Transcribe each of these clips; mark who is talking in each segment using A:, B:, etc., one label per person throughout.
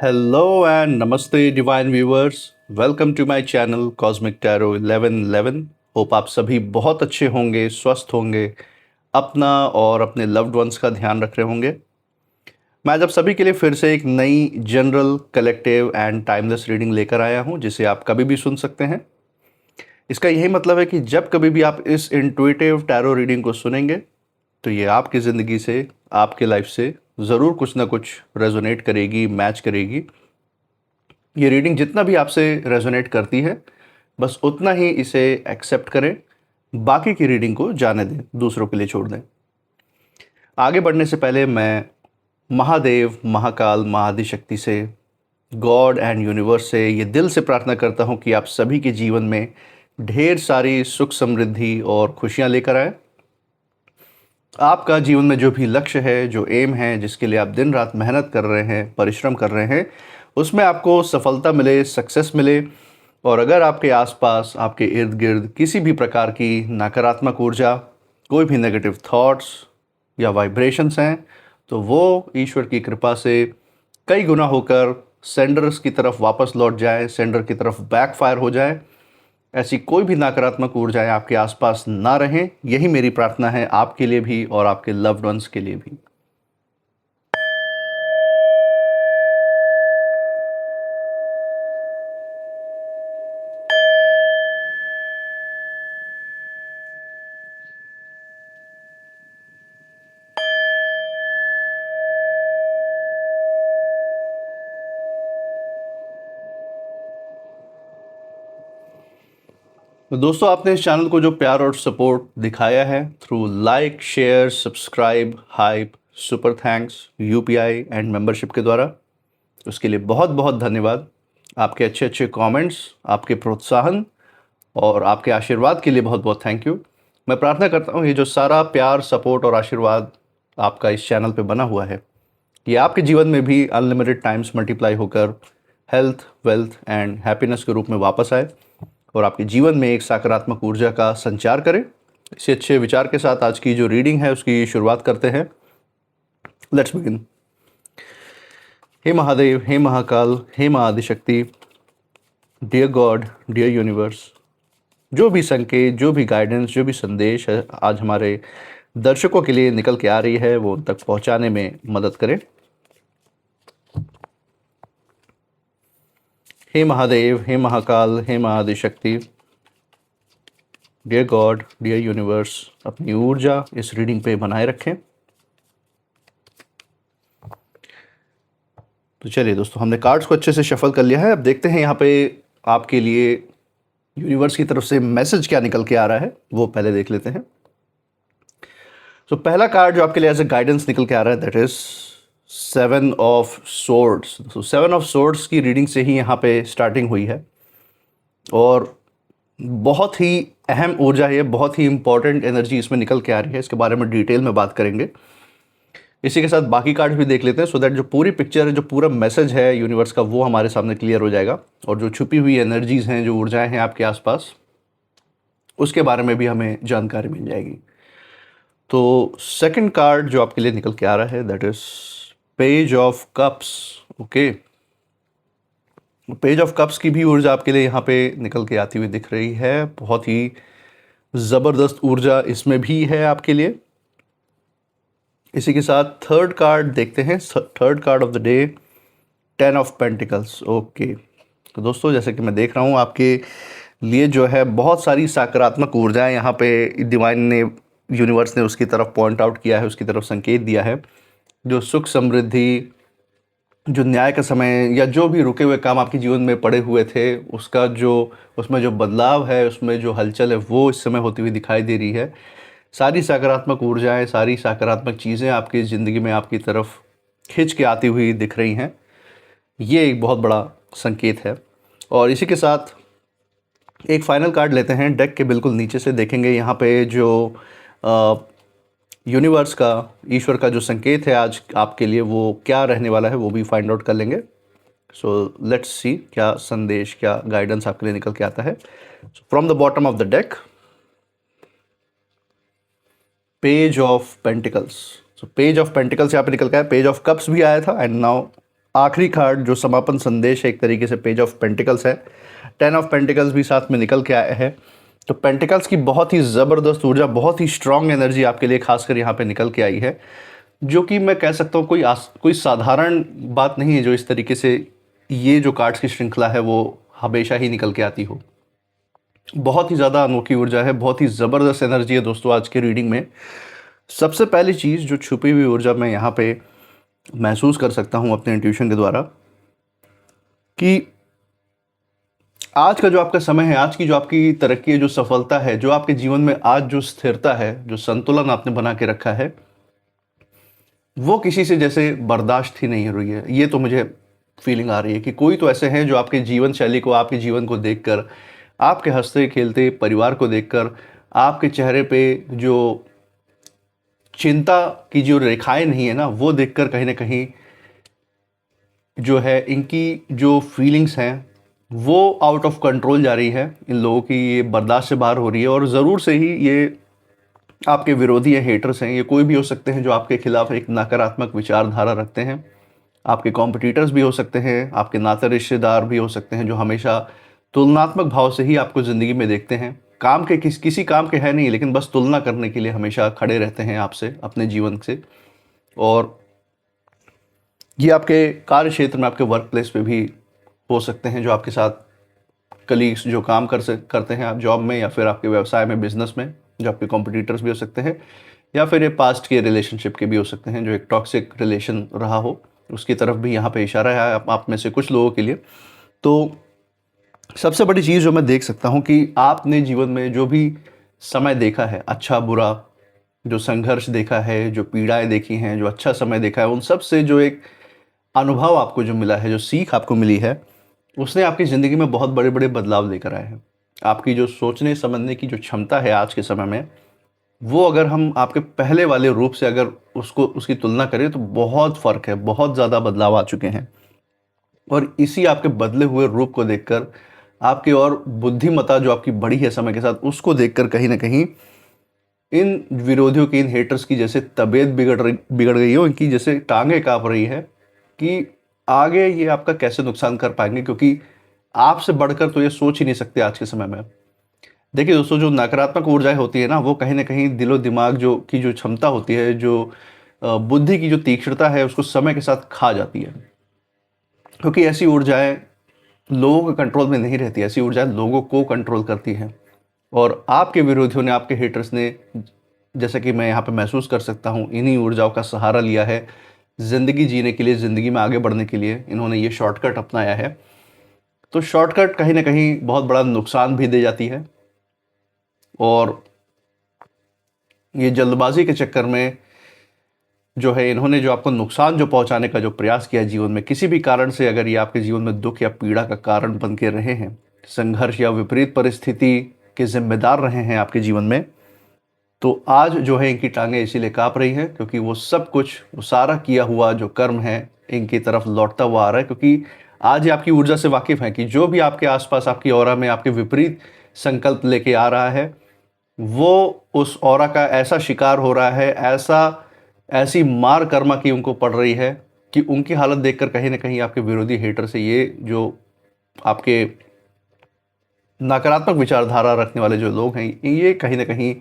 A: Hello and namaste divine viewers. Welcome to my channel Cosmic Tarot 1111. Hope आप सभी बहुत अच्छे होंगे, स्वस्थ होंगे, अपना और अपने लव्ड वंस का ध्यान रख रहे होंगे। मैं आज आप सभी के लिए फिर से एक नई general collective and timeless reading लेकर आया हूं, जिसे आप कभी भी सुन सकते हैं। इसका यही मतलब है कि जब कभी भी आप इस इंट्यूटिव टैरो रीडिंग को सुनेंगे तो ये आपकी ज़िंदगी से, आपके लाइफ से ज़रूर कुछ ना कुछ रेजोनेट करेगी, मैच करेगी। ये रीडिंग जितना भी आपसे रेजोनेट करती है, बस उतना ही इसे एक्सेप्ट करें, बाकी की रीडिंग को जाने दें, दूसरों के लिए छोड़ दें। आगे बढ़ने से पहले मैं महादेव, महाकाल, महाआदिशक्ति से, गॉड एंड यूनिवर्स से ये दिल से प्रार्थना करता हूँ कि आप सभी के जीवन में ढेर सारी सुख, समृद्धि और खुशियाँ लेकर आए। आपका जीवन में जो भी लक्ष्य है, जो एम है, जिसके लिए आप दिन रात मेहनत कर रहे हैं, परिश्रम कर रहे हैं, उसमें आपको सफलता मिले, सक्सेस मिले। और अगर आपके आसपास, आपके इर्द गिर्द किसी भी प्रकार की नकारात्मक ऊर्जा, कोई भी नेगेटिव थॉट्स या वाइब्रेशंस हैं, तो वो ईश्वर की कृपा से कई गुना होकर सेंडर्स की तरफ वापस लौट जाए, सेंडर की तरफ बैकफायर हो जाए। ऐसी कोई भी नकारात्मक ऊर्जाएं आपके आसपास ना रहें, यही मेरी प्रार्थना है आपके लिए भी और आपके लव्ड वंस के लिए भी। तो दोस्तों, आपने इस चैनल को जो प्यार और सपोर्ट दिखाया है through like, share, subscribe, hype, super thanks, UPI and membership के द्वारा, उसके लिए बहुत बहुत धन्यवाद। आपके अच्छे अच्छे कमेंट्स, आपके प्रोत्साहन और आपके आशीर्वाद के लिए बहुत बहुत थैंक यू। मैं प्रार्थना करता हूँ ये जो सारा प्यार, सपोर्ट और आशीर्वाद आपका इस चैनल पे बना हुआ है, ये आपके जीवन में भी अनलिमिटेड टाइम्स मल्टीप्लाई होकर हेल्थ, वेल्थ एंड हैप्पीनेस के रूप में वापस आए और आपके जीवन में एक सकारात्मक ऊर्जा का संचार करें। इसी अच्छे विचार के साथ आज की जो रीडिंग है उसकी शुरुआत करते हैं। Let's begin. हे महादेव, हे महाकाल, हे Mahaadishakti, dear God, dear universe, जो भी संकेत, जो भी गाइडेंस, जो भी संदेश है आज हमारे दर्शकों के लिए निकल के आ रही है, वो उन तक पहुंचाने में मदद करें। हे महादेव, हे महाकाल, हे Mahaadishakti, dear God, dear universe, अपनी ऊर्जा इस रीडिंग पे बनाए रखें। तो चलिए दोस्तों, हमने कार्ड्स को अच्छे से शफल कर लिया है। अब देखते हैं यहाँ पे आपके लिए यूनिवर्स की तरफ से मैसेज क्या निकल के आ रहा है, वो पहले देख लेते हैं। तो पहला कार्ड जो आपके लिए एज ए गाइडेंस निकल के आ रहा है, दैट इज 7 ऑफ सोर्ड्स। तो 7 ऑफ सोर्ड्स की रीडिंग से ही यहाँ पे स्टार्टिंग हुई है और बहुत ही अहम ऊर्जा है, बहुत ही इंपॉर्टेंट एनर्जी इसमें निकल के आ रही है। इसके बारे में डिटेल में बात करेंगे। इसी के साथ बाकी कार्ड भी देख लेते हैं, सो दैट जो पूरी पिक्चर है, जो पूरा मैसेज है यूनिवर्स का, वो हमारे सामने क्लियर हो जाएगा। और जो छुपी हुई एनर्जीज हैं, जो ऊर्जाएं हैं आपके आसपास, उसके बारे में भी हमें जानकारी मिल जाएगी। तो सेकंड कार्ड जो आपके लिए निकल के आ रहा है, that is page of cups. Okay, page of cups की भी ऊर्जा आपके लिए यहाँ पे निकल के आती हुई दिख रही है। बहुत ही ज़बरदस्त ऊर्जा इसमें भी है आपके लिए। इसी के साथ थर्ड कार्ड देखते हैं। Third card of the day, 10 of pentacles. Okay, तो दोस्तों, जैसे कि मैं देख रहा हूँ आपके लिए जो है बहुत सारी सकारात्मक ऊर्जाएं यहाँ पे डिवाइन ने, यूनिवर्स ने उसकी तरफ पॉइंट आउट किया है, उसकी तरफ संकेत दिया है। जो सुख, समृद्धि, जो न्याय का समय, या जो भी रुके हुए काम आपके जीवन में पड़े हुए थे, उसका जो, उसमें जो बदलाव है, उसमें जो हलचल है, वो इस समय होती हुई दिखाई दे रही है। सारी सकारात्मक ऊर्जाएं, सारी सकारात्मक चीज़ें आपकी ज़िंदगी में आपकी तरफ खिंच के आती हुई दिख रही हैं। ये एक बहुत बड़ा संकेत है। और इसी के साथ एक फाइनल कार्ड लेते हैं। डेक के बिल्कुल नीचे से देखेंगे यहाँ पे जो यूनिवर्स का, ईश्वर का जो संकेत है आज आपके लिए, वो क्या रहने वाला है, वो भी फाइंड आउट कर लेंगे। सो लेट्स सी क्या संदेश, क्या गाइडेंस आपके लिए निकल के आता है। From the bottom of the deck, page of pentacles. So page of pentacles यहाँ पे निकल के आया। पेज ऑफ कप्स भी आया था एंड नाउ आखिरी कार्ड जो समापन संदेश है, एक तरीके से पेज ऑफ पेंटिकल्स है। 10 ऑफ पेंटिकल्स भी साथ में निकल के आया है। तो पेंटिकल्स की बहुत ही ज़बरदस्त ऊर्जा, बहुत ही स्ट्रांग एनर्जी आपके लिए खासकर यहाँ पे निकल के आई है, जो कि मैं कह सकता हूँ कोई साधारण बात नहीं है जो इस तरीके से ये जो कार्ड्स की श्रृंखला है वो हमेशा ही निकल के आती हो। बहुत ही ज़्यादा अनोखी ऊर्जा है, बहुत ही ज़बरदस्त एनर्जी है दोस्तों आज के रीडिंग में। सबसे पहली चीज़ जो छुपी हुई ऊर्जा मैं यहाँ पे महसूस कर सकता हूँ अपने इंट्यूशन के द्वारा, कि आज का जो आपका समय है, आज की जो आपकी तरक्की है, जो सफलता है, जो आपके जीवन में आज जो स्थिरता है, जो संतुलन आपने बना के रखा है, वो किसी से जैसे बर्दाश्त ही नहीं हो रही है। ये तो मुझे फीलिंग आ रही है कि कोई तो ऐसे हैं जो आपके जीवन शैली को, आपके जीवन को देखकर, आपके हंसते खेलते परिवार को देखकर, आपके चेहरे पे जो चिंता की जो रेखाएं नहीं है ना, वो देखकर कहीं ना कहीं जो है इनकी जो फीलिंग्स हैं वो आउट ऑफ कंट्रोल जा रही है। इन लोगों की ये बर्दाश्त से बाहर हो रही है, और ज़रूर से ही ये आपके विरोधी हैं, हेटर्स हैं, ये कोई भी हो सकते हैं जो आपके खिलाफ एक नकारात्मक विचारधारा रखते हैं। आपके कॉम्पिटिटर्स भी हो सकते हैं, आपके नाते रिश्तेदार भी हो सकते हैं जो हमेशा तुलनात्मक भाव से ही आपको ज़िंदगी में देखते हैं। काम के किसी काम के है नहीं, लेकिन बस तुलना करने के लिए हमेशा खड़े रहते हैं आपसे, अपने जीवन से। और ये आपके कार्य क्षेत्र में, आपके वर्क प्लेस पे भी हो सकते हैं, जो आपके साथ कलीग्स जो काम करते हैं आप जॉब में, या फिर आपके व्यवसाय में, बिजनेस में, जो आपके कॉम्पिटिटर्स भी हो सकते हैं, या फिर ये पास्ट के रिलेशनशिप के भी हो सकते हैं, जो एक टॉक्सिक रिलेशन रहा हो, उसकी तरफ भी यहाँ पे इशारा है आप में से कुछ लोगों के लिए। तो सबसे बड़ी चीज़ जो मैं देख सकता हूँ कि आपने जीवन में जो भी समय देखा है, अच्छा बुरा, जो संघर्ष देखा है, जो पीड़ाएं देखी हैं, जो अच्छा समय देखा है, उन सब से जो एक अनुभव आपको जो मिला है, जो सीख आपको मिली है, उसने आपकी ज़िंदगी में बहुत बड़े बड़े बदलाव लेकर आए हैं। आपकी जो सोचने समझने की जो क्षमता है आज के समय में, वो अगर हम आपके पहले वाले रूप से अगर उसकी तुलना करें तो बहुत फ़र्क है, बहुत ज़्यादा बदलाव आ चुके हैं। और इसी आपके बदले हुए रूप को देखकर, आपकी और बुद्धिमत्ता जो आपकी बढ़ी है समय के साथ, उसको देखकर कहीं ना कहीं इन विरोधियों की, इन हेटर्स की जैसे तबीयत बिगड़ गई हो, इनकी जैसे टांगें काँप रही है कि आगे ये आपका कैसे नुकसान कर पाएंगे, क्योंकि आपसे बढ़कर तो ये सोच ही नहीं सकते आज के समय में। देखिए दोस्तों, जो नकारात्मक ऊर्जाएं होती है ना, वो कहीं ना कहीं दिलो दिमाग जो क्षमता होती है, जो बुद्धि की जो तीक्ष्णता है, उसको समय के साथ खा जाती है। क्योंकि ऐसी ऊर्जाएं लोगों के कंट्रोल में नहीं रहती, ऐसी ऊर्जाएं लोगों को कंट्रोल करती हैं। और आपके विरोधियों ने, आपके हेटर्स ने, जैसा कि मैं यहाँ पे महसूस कर सकता हूँ, इन्हीं ऊर्जाओं का सहारा लिया है ज़िंदगी जीने के लिए, ज़िंदगी में आगे बढ़ने के लिए। इन्होंने ये शॉर्टकट अपनाया है। तो शॉर्टकट कहीं ना कहीं बहुत बड़ा नुकसान भी दे जाती है, और ये जल्दबाजी के चक्कर में जो है, इन्होंने जो आपको नुकसान जो पहुंचाने का जो प्रयास किया जीवन में, किसी भी कारण से अगर ये आपके जीवन में दुख या पीड़ा का कारण बन के रहे हैं, संघर्ष या विपरीत परिस्थिति के जिम्मेदार रहे हैं आपके जीवन में, तो आज जो है इनकी टांगें इसीलिए काँप रही हैं, क्योंकि वो सब कुछ, वो सारा किया हुआ जो कर्म है इनकी तरफ लौटता हुआ आ रहा है। क्योंकि आज ये आपकी ऊर्जा से वाकिफ़ है कि जो भी आपके आसपास, आपकी ऑरा में आपके विपरीत संकल्प लेके आ रहा है, वो उस ऑरा का ऐसा शिकार हो रहा है, ऐसी मार कर्मा की उनको पड़ रही है कि उनकी हालत देखकर कहीं ना कहीं आपके विरोधी हेटर से, ये जो आपके नकारात्मक विचारधारा रखने वाले जो लोग हैं, ये कहीं ना कहीं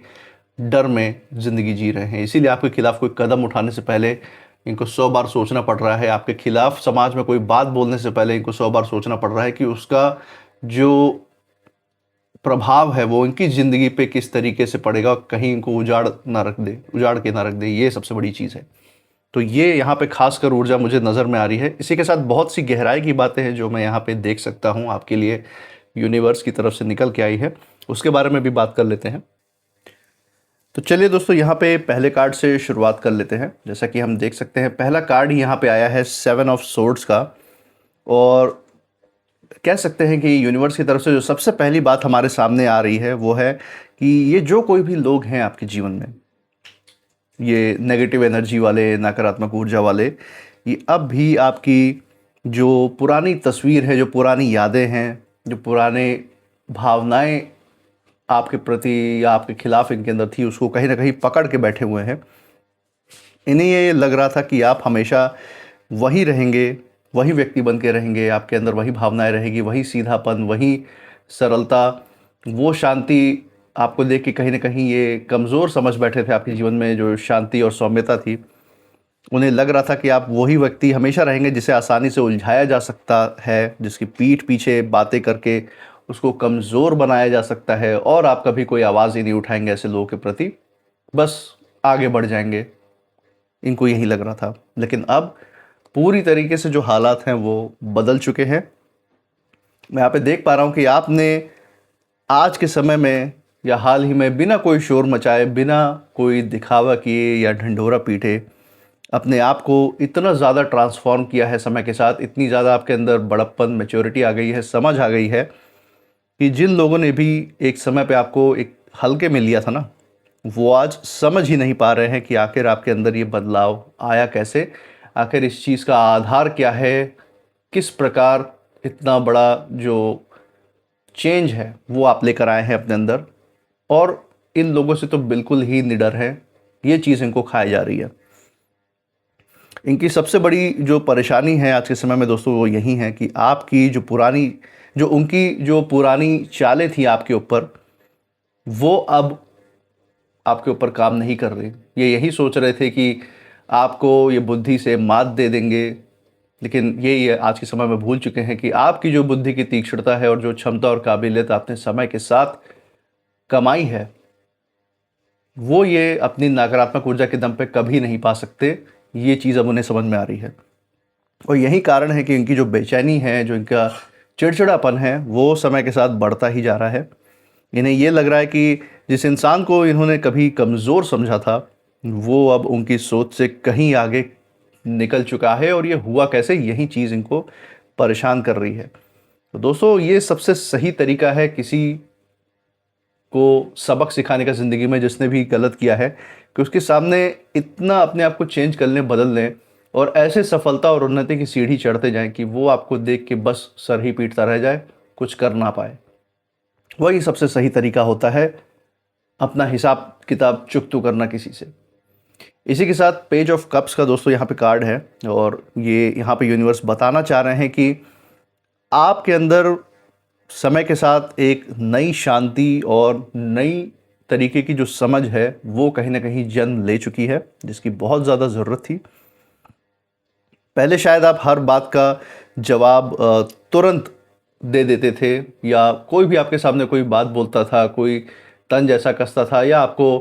A: डर में ज़िंदगी जी रहे हैं। इसीलिए आपके खिलाफ कोई कदम उठाने से पहले इनको 100 बार सोचना पड़ रहा है। आपके खिलाफ समाज में कोई बात बोलने से पहले इनको 100 बार सोचना पड़ रहा है कि उसका जो प्रभाव है वो इनकी ज़िंदगी पे किस तरीके से पड़ेगा, कहीं इनको उजाड़ के ना रख दे। ये सबसे बड़ी चीज़ है। तो ये यहाँ पे खासकर ऊर्जा मुझे नज़र में आ रही है। इसी के साथ बहुत सी गहराई की बातें हैं जो मैं यहाँ पे देख सकता हूँ, आपके लिए यूनिवर्स की तरफ से निकल के आई है, उसके बारे में भी बात कर लेते हैं। तो चलिए दोस्तों, यहाँ पे पहले कार्ड से शुरुआत कर लेते हैं। जैसा कि हम देख सकते हैं, पहला कार्ड यहाँ पे आया है 7 ऑफ सोर्ड्स का, और कह सकते हैं कि यूनिवर्स की तरफ से जो सबसे पहली बात हमारे सामने आ रही है वो है कि ये जो कोई भी लोग हैं आपके जीवन में, ये नेगेटिव एनर्जी वाले, नकारात्मक ऊर्जा वाले, ये अब भी आपकी जो पुरानी तस्वीर है, जो पुरानी यादें हैं, जो पुराने भावनाएं आपके प्रति या आपके खिलाफ इनके अंदर थी, उसको कहीं ना कहीं पकड़ के बैठे हुए हैं। इन्हें ये लग रहा था कि आप हमेशा वही रहेंगे, वही व्यक्ति बन के रहेंगे, आपके अंदर वही भावनाएं रहेगी, वही सीधापन, वही सरलता, वो शांति। आपको देख के कहीं ना कहीं ये कमज़ोर समझ बैठे थे आपके जीवन में जो शांति और सौम्यता थी। उन्हें लग रहा था कि आप वही व्यक्ति हमेशा रहेंगे जिसे आसानी से उलझाया जा सकता है, जिसकी पीठ पीछे बातें करके उसको कमज़ोर बनाया जा सकता है, और आप कभी कोई आवाज़ ही नहीं उठाएंगे ऐसे लोगों के प्रति, बस आगे बढ़ जाएंगे। इनको यही लग रहा था। लेकिन अब पूरी तरीके से जो हालात हैं वो बदल चुके हैं। मैं यहाँ पे देख पा रहा हूँ कि आपने आज के समय में या हाल ही में बिना कोई शोर मचाए, बिना कोई दिखावा किए या ढिंढोरा पीटे, अपने आप को इतना ज़्यादा ट्रांसफॉर्म किया है समय के साथ। इतनी ज़्यादा आपके अंदर बड़प्पन, मैच्योरिटी आ गई है, समझ आ गई है कि जिन लोगों ने भी एक समय पे आपको एक हल्के में लिया था ना, वो आज समझ ही नहीं पा रहे हैं कि आखिर आपके अंदर ये बदलाव आया कैसे, आखिर इस चीज़ का आधार क्या है, किस प्रकार इतना बड़ा जो चेंज है वो आप लेकर आए हैं अपने अंदर। और इन लोगों से तो बिल्कुल ही निडर है, ये चीज़ इनको खाई जा रही है। इनकी सबसे बड़ी जो परेशानी है आज के समय में दोस्तों वो यही है कि आपकी जो उनकी जो पुरानी चालें थी आपके ऊपर, वो अब आपके ऊपर काम नहीं कर रही। ये यही सोच रहे थे कि आपको ये बुद्धि से मात दे देंगे, लेकिन ये आज के समय में भूल चुके हैं कि आपकी जो बुद्धि की तीक्ष्णता है और जो क्षमता और काबिलियत आपने समय के साथ कमाई है, वो ये अपनी नकारात्मक ऊर्जा के दम पे कभी नहीं पा सकते। ये चीज़ अब उन्हें समझ में आ रही है, और यही कारण है कि इनकी जो बेचैनी है, जो इनका चिड़चिड़ापन है, वो समय के साथ बढ़ता ही जा रहा है। इन्हें ये लग रहा है कि जिस इंसान को इन्होंने कभी कमज़ोर समझा था, वो अब उनकी सोच से कहीं आगे निकल चुका है, और ये हुआ कैसे, यही चीज़ इनको परेशान कर रही है। तो दोस्तों, ये सबसे सही तरीका है किसी को सबक सिखाने का ज़िंदगी में, जिसने भी गलत किया है, कि उसके सामने इतना अपने आप को चेंज कर लें, बदल लें, और ऐसे सफलता और उन्नति की सीढ़ी चढ़ते जाएं कि वो आपको देख के बस सर ही पीटता रह जाए, कुछ कर ना पाए। वही सबसे सही तरीका होता है अपना हिसाब किताब चुकतू करना किसी से। इसी के साथ पेज ऑफ कप्स का दोस्तों यहाँ पे कार्ड है, और ये यहाँ पे यूनिवर्स बताना चाह रहे हैं कि आपके अंदर समय के साथ एक नई शांति और नई तरीके की जो समझ है वो कहीं ना कहीं जन्म ले चुकी है, जिसकी बहुत ज़्यादा ज़रूरत थी। पहले शायद आप हर बात का जवाब तुरंत दे देते थे, या कोई भी आपके सामने कोई बात बोलता था, कोई तंज ऐसा कसता था या आपको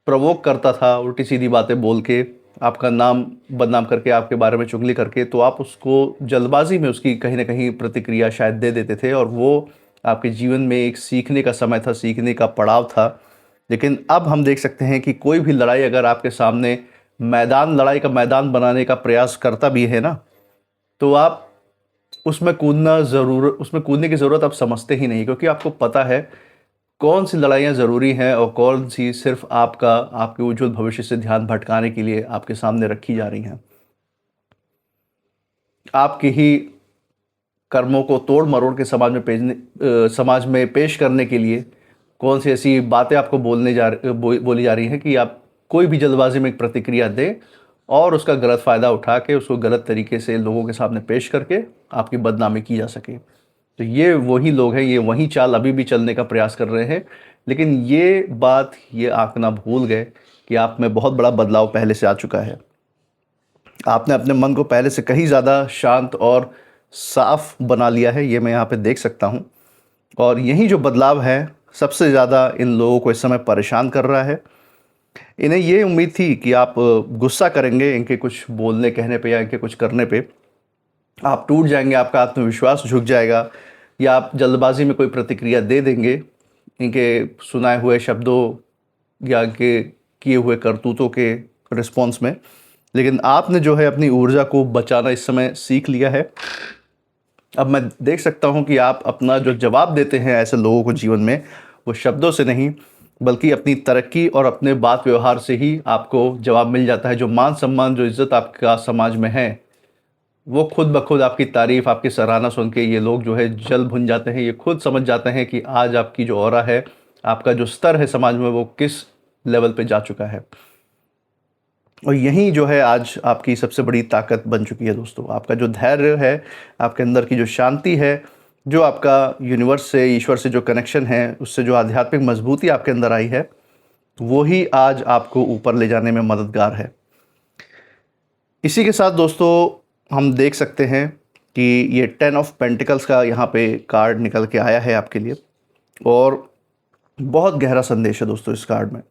A: प्रवोक करता था उल्टी सीधी बातें बोल के, आपका नाम बदनाम करके, आपके बारे में चुगली करके, तो आप उसको जल्दबाजी में उसकी कहीं ना कहीं प्रतिक्रिया शायद दे देते थे, और वो आपके जीवन में एक सीखने का समय था, सीखने का पड़ाव था। लेकिन अब हम देख सकते हैं कि कोई भी लड़ाई अगर आपके सामने लड़ाई का मैदान बनाने का प्रयास करता भी है ना, तो आप उसमें कूदने की ज़रूरत आप समझते ही नहीं, क्योंकि आपको पता है कौन सी लड़ाइयाँ ज़रूरी हैं और कौन सी सिर्फ आपके उज्जवल भविष्य से ध्यान भटकाने के लिए आपके सामने रखी जा रही हैं। आपके ही कर्मों को तोड़ मरोड़ के समाज में पेश करने के लिए कौन सी ऐसी बातें आपको बोली जा रही हैं कि आप कोई भी जल्दबाजी में एक प्रतिक्रिया दें, और उसका गलत फ़ायदा उठा के उसको गलत तरीके से लोगों के सामने पेश करके आपकी बदनामी की जा सके। तो ये वही लोग हैं, ये वही चाल अभी भी चलने का प्रयास कर रहे हैं। लेकिन ये आंकना भूल गए कि आप में बहुत बड़ा बदलाव पहले से आ चुका है। आपने अपने मन को पहले से कहीं ज़्यादा शांत और साफ बना लिया है, ये मैं यहाँ पे देख सकता हूँ। और यही जो बदलाव है सबसे ज़्यादा इन लोगों को इस समय परेशान कर रहा है। इन्हें ये उम्मीद थी कि आप गुस्सा करेंगे इनके कुछ बोलने कहने पे या इनके कुछ करने पे, आप टूट जाएंगे, आपका आत्मविश्वास झुक जाएगा, या आप जल्दबाजी में कोई प्रतिक्रिया दे देंगे इनके सुनाए हुए शब्दों या इनके किए हुए करतूतों के रिस्पॉन्स में। लेकिन आपने जो है अपनी ऊर्जा को बचाना इस समय सीख लिया है। अब मैं देख सकता हूँ कि आप अपना जो जवाब देते हैं ऐसे लोगों को जीवन में, वो शब्दों से नहीं बल्कि अपनी तरक्की और अपने बात व्यवहार से ही आपको जवाब मिल जाता है। जो मान सम्मान, जो इज़्ज़त आपका समाज में है, वो खुद ब खुद आपकी तारीफ़, आपकी सराहना सुन के ये लोग जो है जल भुन जाते हैं। ये खुद समझ जाते हैं कि आज आपकी जो ऑरा है, आपका जो स्तर है समाज में, वो किस लेवल पे जा चुका है। और यही जो है आज आपकी सबसे बड़ी ताकत बन चुकी है दोस्तों। आपका जो धैर्य है, आपके अंदर की जो शांति है, जो आपका यूनिवर्स से, ईश्वर से जो कनेक्शन है, उससे जो आध्यात्मिक मजबूती आपके अंदर आई है, वो ही आज आपको ऊपर ले जाने में मददगार है। इसी के साथ दोस्तों हम देख सकते हैं कि ये 10 ऑफ पेंटिकल्स का यहाँ पे कार्ड निकल के आया है आपके लिए, और बहुत गहरा संदेश है दोस्तों इस कार्ड में।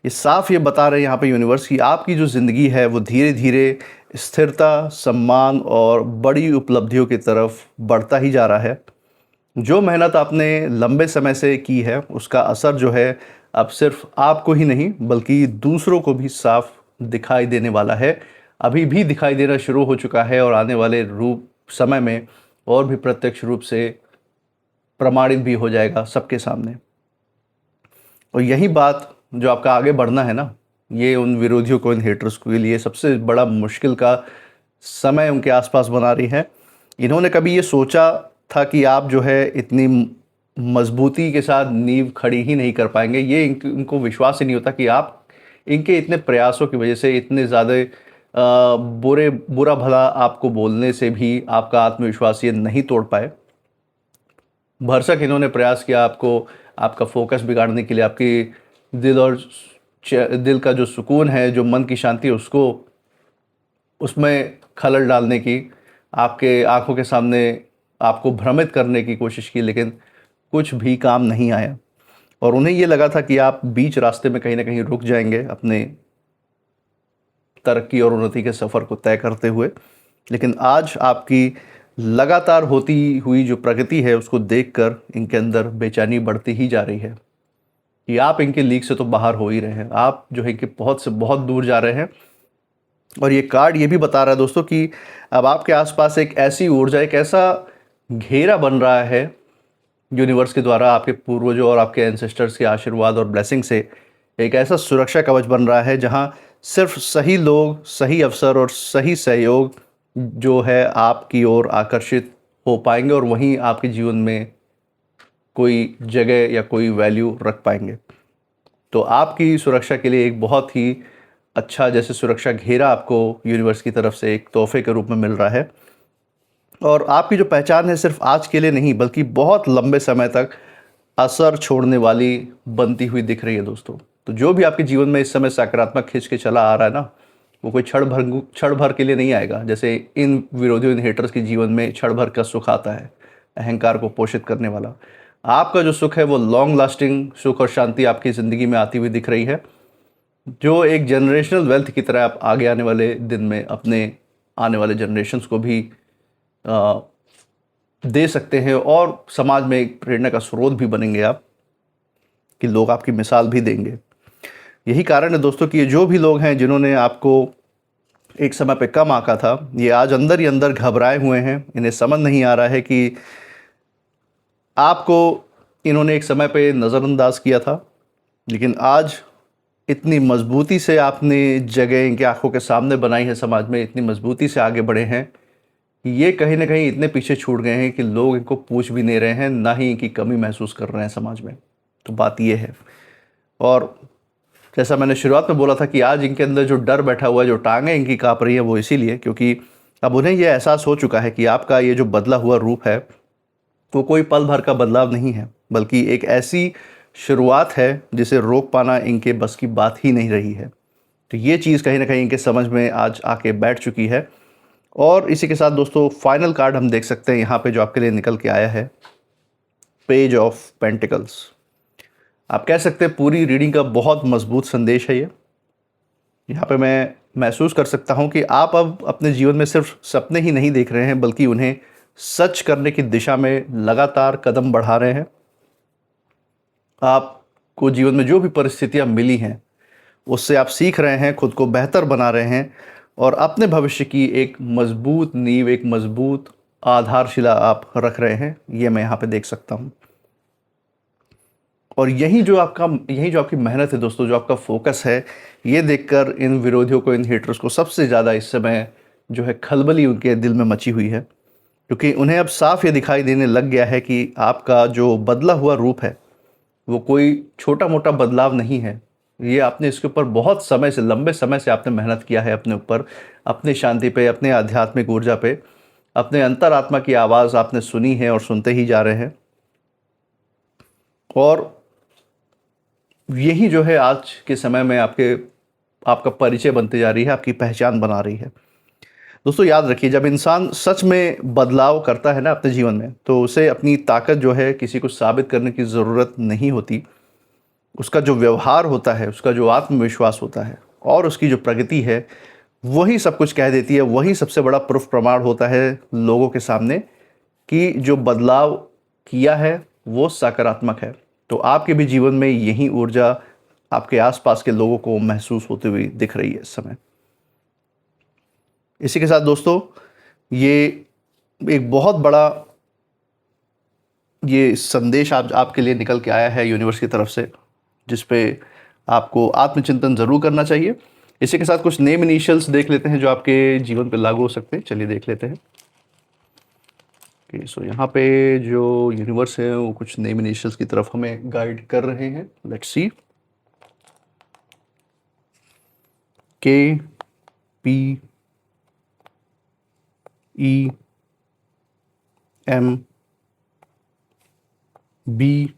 A: ये साफ ये बता रहे हैं यहाँ पे यूनिवर्स की आपकी जो ज़िंदगी है वो धीरे धीरे स्थिरता, सम्मान और बड़ी उपलब्धियों की तरफ बढ़ता ही जा रहा है। जो मेहनत आपने लंबे समय से की है उसका असर जो है अब सिर्फ आपको ही नहीं बल्कि दूसरों को भी साफ दिखाई देने वाला है। अभी भी दिखाई देना शुरू हो चुका है और आने वाले रूप समय में और भी प्रत्यक्ष रूप से प्रमाणित भी हो जाएगा सबके सामने। और यही बात जो आपका आगे बढ़ना है ना, ये उन विरोधियों को, इन हेटर्स के लिए सबसे बड़ा मुश्किल का समय उनके आसपास बना रही है। इन्होंने कभी ये सोचा था कि आप जो है इतनी मजबूती के साथ नींव खड़ी ही नहीं कर पाएंगे। ये इनको विश्वास ही नहीं होता कि आप इनके इतने प्रयासों की वजह से, इतने ज़्यादा बुरा भला आपको बोलने से भी आपका आत्मविश्वास ये नहीं तोड़ पाए। भरसक इन्होंने प्रयास किया आपको, आपका फोकस बिगाड़ने के लिए, आपकी दिल का जो सुकून है, जो मन की शांति है, उसमें खलल डालने की, आपके आंखों के सामने आपको भ्रमित करने की कोशिश की, लेकिन कुछ भी काम नहीं आया। और उन्हें ये लगा था कि आप बीच रास्ते में कहीं ना कहीं रुक जाएंगे अपने तरक्की और उन्नति के सफ़र को तय करते हुए। लेकिन आज आपकी लगातार होती हुई जो प्रगति है उसको देखकर इनके अंदर बेचैनी बढ़ती ही जा रही है कि आप इनके लीग से तो बाहर हो ही रहे हैं, आप जो है कि बहुत से बहुत दूर जा रहे हैं। और ये कार्ड ये भी बता रहा है दोस्तों कि अब आपके आसपास एक ऐसी ऊर्जा, एक ऐसा घेरा बन रहा है यूनिवर्स के द्वारा, आपके पूर्वजों और आपके एंसेस्टर्स के आशीर्वाद और ब्लेसिंग से एक ऐसा सुरक्षा कवच बन रहा है जहां सिर्फ सही लोग, सही अवसर और सही सहयोग जो है आपकी ओर आकर्षित हो पाएंगे और वहीं आपके जीवन में कोई जगह या कोई वैल्यू रख पाएंगे। तो आपकी सुरक्षा के लिए एक बहुत ही अच्छा जैसे सुरक्षा घेरा आपको यूनिवर्स की तरफ से एक तोहफे के रूप में मिल रहा है। और आपकी जो पहचान है सिर्फ आज के लिए नहीं बल्कि बहुत लंबे समय तक असर छोड़ने वाली बनती हुई दिख रही है दोस्तों। तो जो भी आपके जीवन में इस समय सकारात्मक खींच के चला आ रहा है ना, वो कोई क्षण भर के लिए नहीं आएगा। जैसे इन विरोधियों, इन हेटर्स के जीवन में क्षण भर का सुख आता है, अहंकार को पोषित करने वाला। आपका जो सुख है वो लॉन्ग लास्टिंग सुख और शांति आपकी ज़िंदगी में आती हुई दिख रही है, जो एक जनरेशनल वेल्थ की तरह आप आगे आने वाले दिन में अपने आने वाले जनरेशन्स को भी दे सकते हैं और समाज में एक प्रेरणा का स्रोत भी बनेंगे आप, कि लोग आपकी मिसाल भी देंगे। यही कारण है दोस्तों कि ये जो भी लोग हैं जिन्होंने आपको एक समय पे कम आंका था, ये आज अंदर ही अंदर घबराए हुए हैं। इन्हें समझ नहीं आ रहा है कि आपको इन्होंने एक समय पे नज़रअंदाज किया था, लेकिन आज इतनी मजबूती से आपने जगह इनके आंखों के सामने बनाई है समाज में, इतनी मजबूती से आगे बढ़े हैं, ये कहीं ना कहीं इतने पीछे छूट गए हैं कि लोग इनको पूछ भी नहीं रहे हैं, ना ही इनकी कमी महसूस कर रहे हैं समाज में। तो बात ये है। और जैसा मैंने शुरुआत में बोला था कि आज इनके अंदर जो डर बैठा हुआ है, जो टांगें इनकी काँप रही है, वो इसीलिए क्योंकि अब उन्हें यह एहसास हो चुका है कि आपका ये जो बदला हुआ रूप है वो कोई पल भर का बदलाव नहीं है, बल्कि एक ऐसी शुरुआत है जिसे रोक पाना इनके बस की बात ही नहीं रही है। तो ये चीज़ कहीं ना कहीं इनके समझ में आज आके बैठ चुकी है। और इसी के साथ दोस्तों फाइनल कार्ड हम देख सकते हैं यहाँ पे जो आपके लिए निकल के आया है, पेज ऑफ पेंटिकल्स। आप कह सकते हैं पूरी रीडिंग का बहुत मजबूत संदेश है ये। यहाँ पे मैं महसूस कर सकता हूँ कि आप अब अपने जीवन में सिर्फ सपने ही नहीं देख रहे हैं बल्कि उन्हें सच करने की दिशा में लगातार कदम बढ़ा रहे हैं। आपको जीवन में जो भी परिस्थितियाँ मिली हैं उससे आप सीख रहे हैं, खुद को बेहतर बना रहे हैं और अपने भविष्य की एक मजबूत नींव, एक मजबूत आधारशिला आप रख रहे हैं। ये मैं यहाँ पे देख सकता हूँ। और यही जो आपकी मेहनत है दोस्तों, जो आपका फोकस है, ये देखकर इन विरोधियों को, इन हेटर्स को सबसे ज़्यादा इस समय जो है खलबली उनके दिल में मची हुई है, क्योंकि उन्हें अब साफ ये दिखाई देने लग गया है कि आपका जो बदला हुआ रूप है वो कोई छोटा मोटा बदलाव नहीं है। ये आपने इसके ऊपर बहुत समय से, लंबे समय से आपने मेहनत किया है अपने ऊपर, अपनी शांति पे, अपने आध्यात्मिक ऊर्जा पे, अपने अंतरात्मा की आवाज़ आपने सुनी है और सुनते ही जा रहे हैं। और यही जो है आज के समय में आपका परिचय बनती जा रही है, आपकी पहचान बना रही है। दोस्तों याद रखिए, जब इंसान सच में बदलाव करता है ना अपने जीवन में, तो उसे अपनी ताकत जो है किसी को साबित करने की ज़रूरत नहीं होती। उसका जो व्यवहार होता है, उसका जो आत्मविश्वास होता है और उसकी जो प्रगति है, वही सब कुछ कह देती है। वही सबसे बड़ा प्रूफ प्रमाण होता है लोगों के सामने कि जो बदलाव किया है वो सकारात्मक है। तो आपके भी जीवन में यही ऊर्जा आपके आसपास के लोगों को महसूस होती हुई दिख रही है इस समय। इसी के साथ दोस्तों, ये एक बहुत बड़ा ये संदेश आपके लिए निकल के आया है यूनिवर्स की तरफ से, जिस पे आपको आत्मचिंतन ज़रूर करना चाहिए। इसी के साथ कुछ नेम इनिशियल्स देख लेते हैं जो आपके जीवन पे लागू हो सकते हैं। चलिए देख लेते हैं। सो यहाँ पे जो यूनिवर्स है वो कुछ नेम इनिशियल्स की तरफ हमें गाइड कर रहे हैं। Let's see. K, P, E, M, B,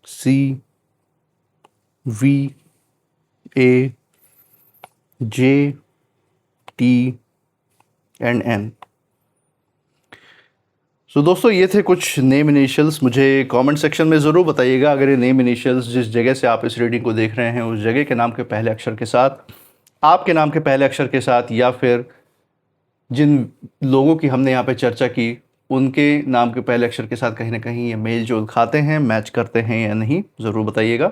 A: C, V, A, J, T and N. So दोस्तों ये थे कुछ नेम इनिशियल्स। मुझे कमेंट सेक्शन में ज़रूर बताइएगा अगर ये नेम इनिशियल्स जिस जगह से आप इस रीडिंग को देख रहे हैं उस जगह के नाम के पहले अक्षर के साथ, आपके नाम के पहले अक्षर के साथ, या फिर जिन लोगों की हमने यहाँ पे चर्चा की उनके नाम के पहले अक्षर के साथ कहीं ना कहीं ये मेल जोल खाते हैं, मैच करते हैं या नहीं, ज़रूर बताइएगा।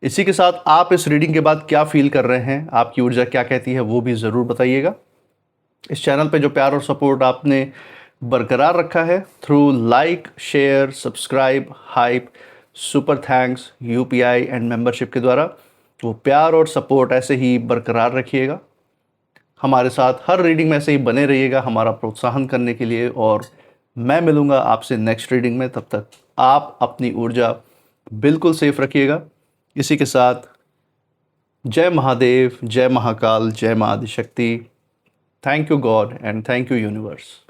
A: इसी के साथ आप इस रीडिंग के बाद क्या फील कर रहे हैं, आपकी ऊर्जा क्या कहती है, वो भी ज़रूर बताइएगा। इस चैनल पे जो प्यार और सपोर्ट आपने बरकरार रखा है through like, share, subscribe, hype, super thanks, UPI and membership के द्वारा, वो प्यार और सपोर्ट ऐसे ही बरकरार रखिएगा। हमारे साथ हर रीडिंग में ऐसे ही बने रहिएगा हमारा प्रोत्साहन करने के लिए। और मैं मिलूँगा आपसे नेक्स्ट रीडिंग में। तब तक आप अपनी ऊर्जा बिल्कुल सेफ रखिएगा। इसी के साथ जय महादेव, जय महाकाल, जय माँ Adishakti. Thank you God and thank you universe.